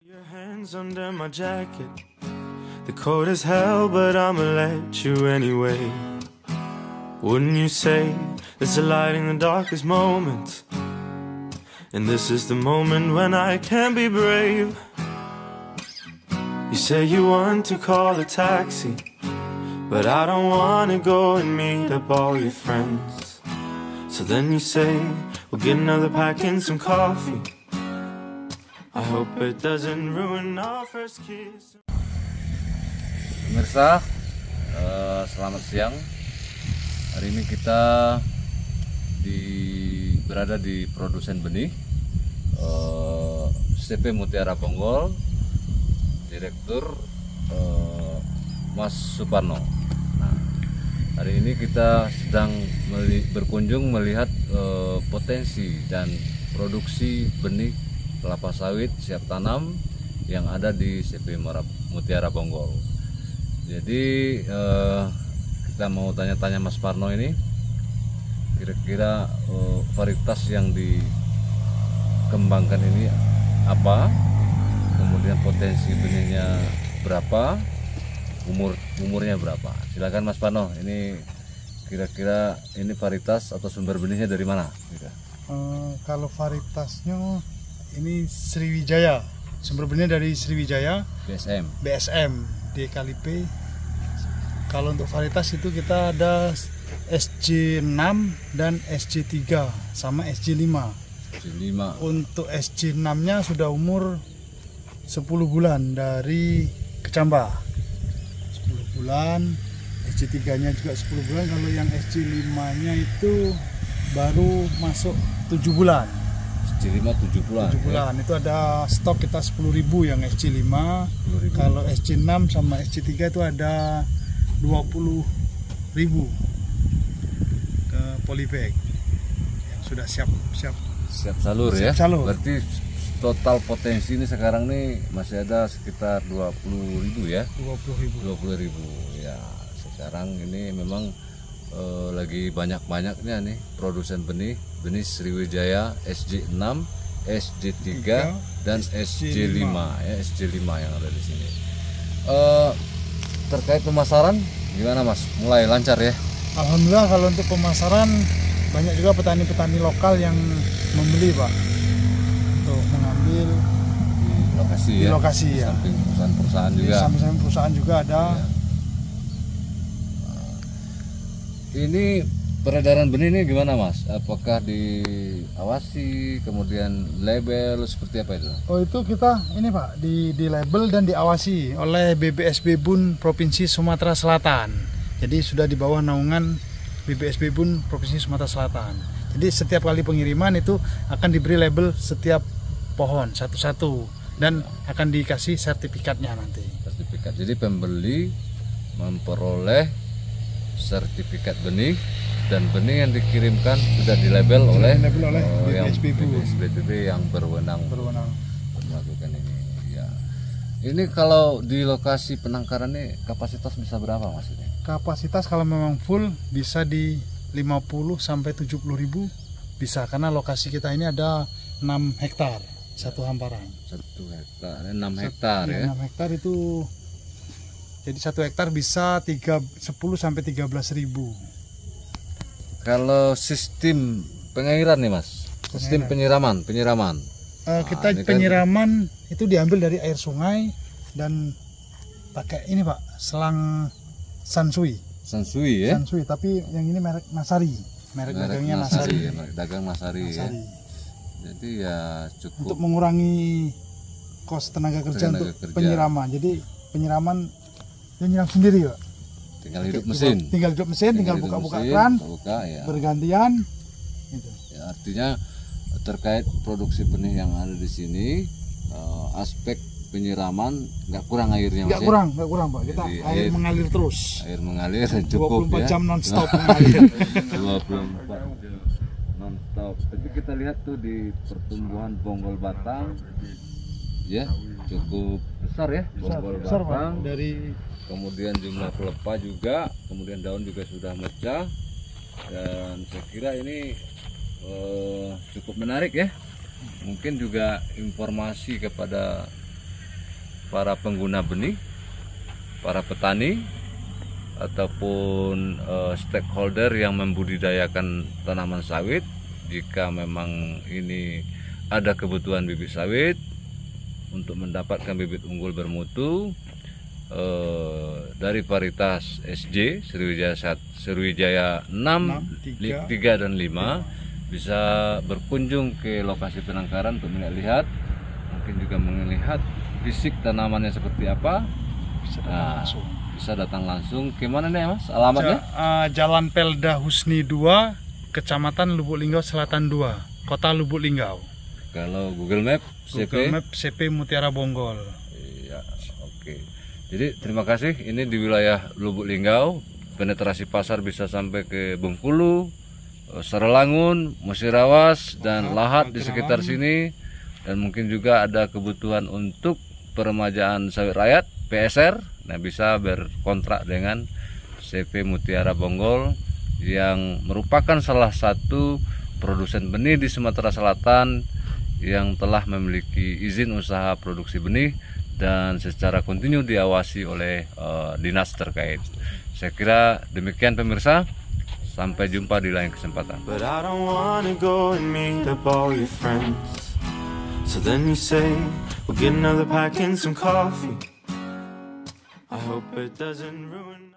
Your hands under my jacket. The cold is hell, but I'ma let you anyway. Wouldn't you say there's a light in the darkest moments? And this is the moment when I can be brave. You say you want to call a taxi, but I don't wanna go and meet up all your friends. So then you say we'll get another pack and some coffee. I hope it doesn't ruin our first kiss. Pemirsa, selamat siang. Hari ini kita berada di produsen benih CP Mutiara Bonggol, Direktur Mas Suparno. Nah, hari ini kita sedang berkunjung melihat potensi dan produksi benih kelapa sawit siap tanam yang ada di CP Mutiara Bonggol. Jadi kita mau tanya-tanya Mas Parno ini, kira-kira varietas yang dikembangkan ini apa, kemudian potensi benihnya berapa, umurnya berapa. Silakan Mas Parno, ini kira-kira ini varietas atau sumber benihnya dari mana? Kalau varietasnya ini Sriwijaya, sumber benihnya dari Sriwijaya BSM DKLP. Kalau untuk varietas itu kita ada SJ6 dan SJ3 sama SJ5. Untuk SJ6 nya sudah umur 10 bulan dari kecambah, 10 bulan. SJ3 nya juga 10 bulan. Kalau yang SJ5 nya itu baru masuk 7 bulan. SJ5 7 bulan. 7 bulan. Ya? Itu ada stok kita 10.000 yang SJ5. Kalau SJ6 sama SJ3 itu ada 20.000 ke polybag yang sudah siap salur ya. Salur. Berarti total potensi ini sekarang nih masih ada sekitar 20.000 ya. 20.000 ya. Sekarang ini memang lagi banyak-banyaknya nih produsen benih Sriwijaya SJ6, SJ3 dan SJ5 ya, SJ5 yang ada di sini. Terkait pemasaran gimana Mas? Mulai lancar ya? Alhamdulillah, kalau untuk pemasaran banyak juga petani-petani lokal yang membeli Pak, untuk mengambil di lokasi ya. Samping perusahaan-perusahaan juga. Di samping perusahaan juga ada. Ya. Ini peredaran benih ini gimana Mas? Apakah diawasi, kemudian label seperti apa itu? Oh, itu kita ini Pak, di label dan diawasi oleh BBSB BUN Provinsi Sumatera Selatan. Jadi sudah di bawah naungan BBSB BUN Provinsi Sumatera Selatan. Jadi setiap kali pengiriman itu akan diberi label setiap pohon satu-satu dan akan dikasih sertifikatnya nanti. Sertifikat. Jadi pembeli memperoleh sertifikat benih dan benih yang dikirimkan sudah dilabel oleh BBSB yang berwenang melakukan ini. Ya. Ini kalau di lokasi penangkaran ini kapasitas bisa berapa Mas ini? Kapasitas kalau memang full bisa di 50 sampai 70.000 bisa, karena lokasi kita ini ada 6 hektar satu hamparan. 1 hektar, 6 hektar ya. 6 hektar itu jadi 1 hektar bisa 10 sampai 13.000. Kalau sistem pengairan nih Mas, sistem penyiraman. Kita penyiraman kan itu diambil dari air sungai dan pakai ini Pak, selang Sansui ya. Sansui, tapi yang ini merek Nasari, merek dagangnya Nasari. Ya, merek dagang Nasari ya. Jadi ya cukup untuk mengurangi kos tenaga kerja untuk penyiraman. Jadi penyiraman dia nyiram sendiri Pak. Tinggal hidup mesin, tinggal buka-buka keran, ya. Bergantian. Gitu. Ya, artinya terkait produksi benih yang ada di sini, aspek penyiraman nggak kurang airnya Mas? Nggak kurang Pak. Kita air mengalir terus. Air mengalir cukup 24 ya. jam non-stop mengalir. 24 jam non-stop. Tapi kita lihat tuh di pertumbuhan bonggol batang, ya cukup besar ya. Bonggol batang dari kemudian jumlah pelepah juga, kemudian daun juga sudah mecah, dan saya kira ini cukup menarik ya. Mungkin juga informasi kepada para pengguna benih, para petani, ataupun stakeholder yang membudidayakan tanaman sawit. Jika memang ini ada kebutuhan bibit sawit untuk mendapatkan bibit unggul bermutu dari varietas SJ Sriwijaya 6, 3 dan 5, bisa berkunjung ke lokasi penangkaran untuk melihat, mungkin juga melihat fisik tanamannya seperti apa. Bisa datang langsung. Gimana nih Mas alamatnya? Jalan Pelda Husni 2, Kecamatan Lubuk Linggau Selatan 2, Kota Lubuk Linggau. Kalau Google Map CP Mutiara Bonggol. Iya, oke. Jadi terima kasih. Ini di wilayah Lubuk Linggau, penetrasi pasar bisa sampai ke Bengkulu, Serelangun, Musirawas, dan Lahat di sekitar sini. Dan mungkin juga ada kebutuhan untuk peremajaan sawit rakyat PSR. Nah, bisa berkontrak dengan CP Mutiara Bonggol yang merupakan salah satu produsen benih di Sumatera Selatan yang telah memiliki izin usaha produksi benih dan secara kontinu diawasi oleh dinas terkait. Saya kira demikian pemirsa, sampai jumpa di lain kesempatan. But I don't wanna go and meet up all your friends. So then you say, we'll get another pack and some coffee. I hope it doesn't ruin